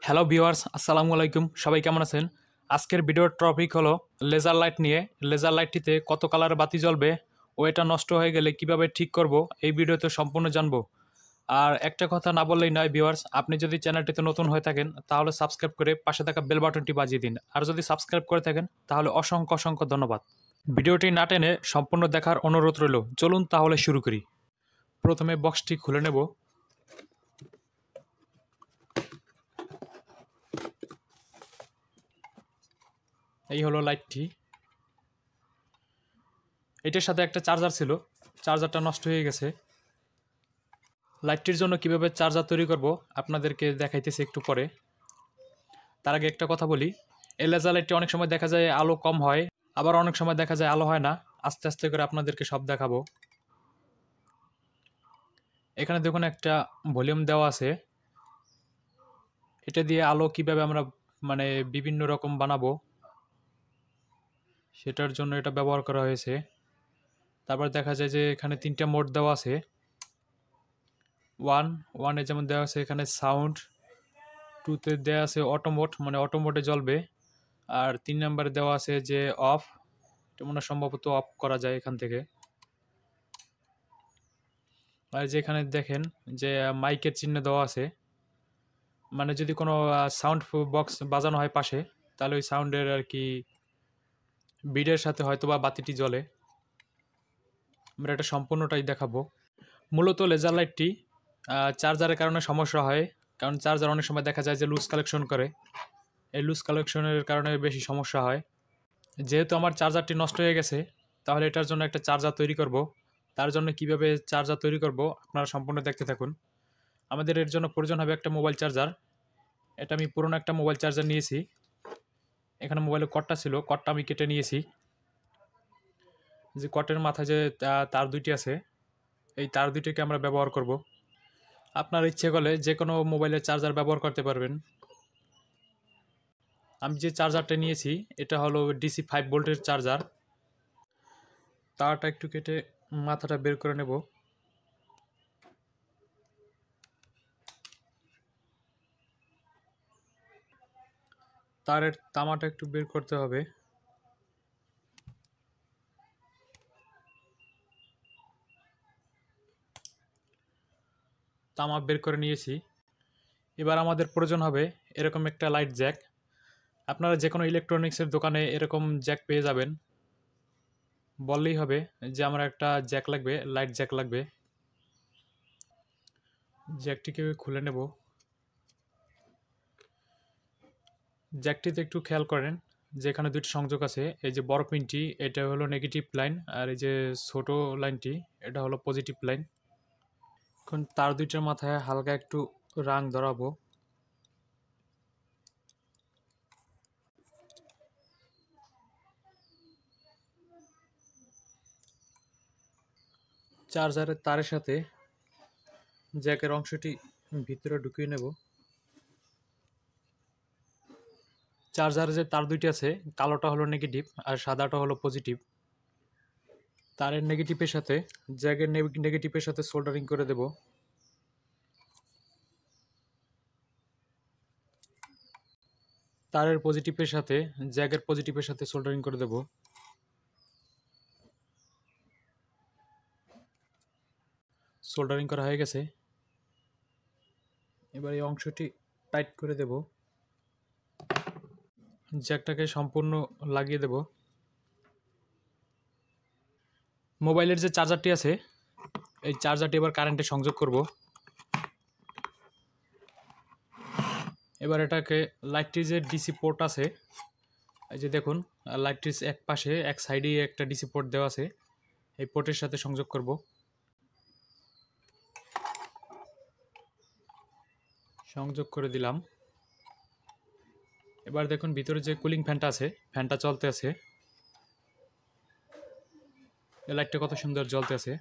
Hello viewers, আসসালামু আলাইকুম। সবাই কেমন আছেন? আজকের ভিডিওর টপিক হলো লেজার লাইট নিয়ে। লেজার লাইটটিতে কত কালার বাতি জ্বলবে ও এটা নষ্ট হয়ে গেলে কিভাবে ঠিক করব, এই ভিডিওতে সম্পূর্ণ জানবো। আর একটা কথা না বললেই নয় ভিউয়ার্স, আপনি যদি চ্যানেলটিতে নতুন হয়ে থাকেন তাহলে সাবস্ক্রাইব করে পাশে থাকা বেল বাটনটি বাজিয়ে দিন। আর যদি সাবস্ক্রাইব করে থাকেন তাহলে অসংখ্য অসংখ্য ধন্যবাদ। ভিডিওটি না টেনে সম্পূর্ণ দেখার অনুরোধ রইল। চলুন তাহলে শুরু করি। প্রথমে বক্সটি খুলে নেব। এই হলো লাইটটি। এটার সাথে একটা চার্জার ছিল, চার্জারটা নষ্ট হয়ে গেছে। লাইটটির জন্য কিভাবে চার্জার তৈরি করব আপনাদেরকে দেখাইতেছি একটু পরে। তার আগে একটা কথা বলি, এই লেজার লাইটটি অনেক সময় দেখা যায় আলো কম হয়, আবার অনেক সময় দেখা যায় আলো হয় না। আস্তে আস্তে করে আপনাদেরকে সব দেখাবো। এখানে দেখুন একটা ভলিউম দেওয়া আছে। এটা দিয়ে আলো কিভাবে আমরা বিভিন্ন রকম বানাবো সেটার জন্য এটা ব্যবহার করা হয়েছে। তারপর দেখা যায় যে এখানে 3টা মোড দেওয়া আছে। ওয়ানে যেমন দেওয়া আছে এখানে সাউন্ড, 2তে দেওয়া আছে অটো মোড, মানে অটো মোডে জ্বলবে। আর 3 নম্বরে দেওয়া আছে যে অফ, এটা মনে হয় সম্ভবত অফ করা যায় এখান থেকে। আর যেখানে দেখেন যে মাইকের চিহ্ন দেওয়া আছে, মানে যদি কোনো সাউন্ড বক্স বাজানো হয় পাশে, তাহলে ওই সাউন্ডের আর কি বিডের সাথে হয়তো বা বাতিটি জ্বলে। আমরা এটা সম্পূর্ণটাই দেখাবো। মূলত লেজার লাইটটি চার্জারের কারণে সমস্যা হয়, কারণ চার্জার অনেক সময় দেখা যায় যে লুজ কালেকশন করে। এই লুজ কালেকশনের কারণে বেশি সমস্যা হয়। যেহেতু আমার চার্জারটি নষ্ট হয়ে গেছে, তাহলে এটার জন্য একটা চার্জার তৈরি করব। তার জন্য কিভাবে চার্জার তৈরি করব আপনারা সম্পূর্ণ দেখতে থাকুন। আমাদের এর জন্য প্রয়োজন হবে একটা মোবাইল চার্জার। এটা আমি পুরনো একটা মোবাইল চার্জার নিয়েছি। এখানে মোবাইলের কর্ডটা ছিল, কর্ডটা আমি কেটে নিয়েছি। যে কর্ডের মাথায় যে তার দুইটি আছে, এই তার দুইটিকে আমরা ব্যবহার করব। আপনার ইচ্ছে করলে যে কোনো মোবাইলের চার্জার ব্যবহার করতে পারবেন। আমি যে চার্জারটা নিয়েছি এটা হলো DC 5 ভোল্টের চার্জার। তারটা একটু কেটে মাথাটা বের করে নেব। তারের তামাটা একটু বের করতে হবে। তামা বের করে নিয়েছি। এবার আমাদের প্রয়োজন হবে এরকম একটা লাইট জ্যাক। আপনারা যে কোনো ইলেকট্রনিক্সের দোকানে এরকম জ্যাক পেয়ে যাবেন। বললেই হবে যে আমার একটা জ্যাক লাগবে, লাইট জ্যাক লাগবে। জ্যাকটিকে খুলে নেব। জ্যাকটিতে একটু খেয়াল করেন যে এখানে দুটি সংযোগ আছে। এই যে বড় পিনটি এটা হলো নেগেটিভ লাইন, আর এই যে ছোট লাইনটি এটা হলো পজিটিভ লাইন। এখন তার দুইটার মাথায় হালকা একটু রাং ধরাবো। চার্জারের তারের সাথে জ্যাকের অংশটি ভিতরে ঢুকিয়ে নেব। চার্জারের যে তার দুইটি আছে, কালোটা হলো নেগেটিভ আর সাদাটা হলো পজিটিভ। তারের নেগেটিভের সাথে জ্যাকের নেগেটিভের সাথে সোল্ডারিং করে দেব। তারের পজিটিভের সাথে জ্যাকের পজিটিভের সাথে সোল্ডারিং করে দেব। সোল্ডারিং করা হয়ে গেছে। এবার এই অংশটি টাইট করে দেব। জ্যাকটাকে সম্পূর্ণ লাগিয়ে দেব। মোবাইলের যে চার্জারটি আছে, এই চার্জারটি এবার কারেন্টে সংযোগ করব। এবার এটাকে লাইটটির যে ডিসি পোর্ট আছে, এই যে দেখুন লাইটটির এক পাশে এক সাইডে একটা ডিসি পোর্ট দেওয়া আছে, এই পোর্টের সাথে সংযোগ করব। সংযোগ করে দিলাম। এবার দেখুন ভিতরে যে কুলিং ফ্যানটা আছে, ফ্যানটা চলতে আছে। এই লাইটটা কত সুন্দর জ্বলতে আছে।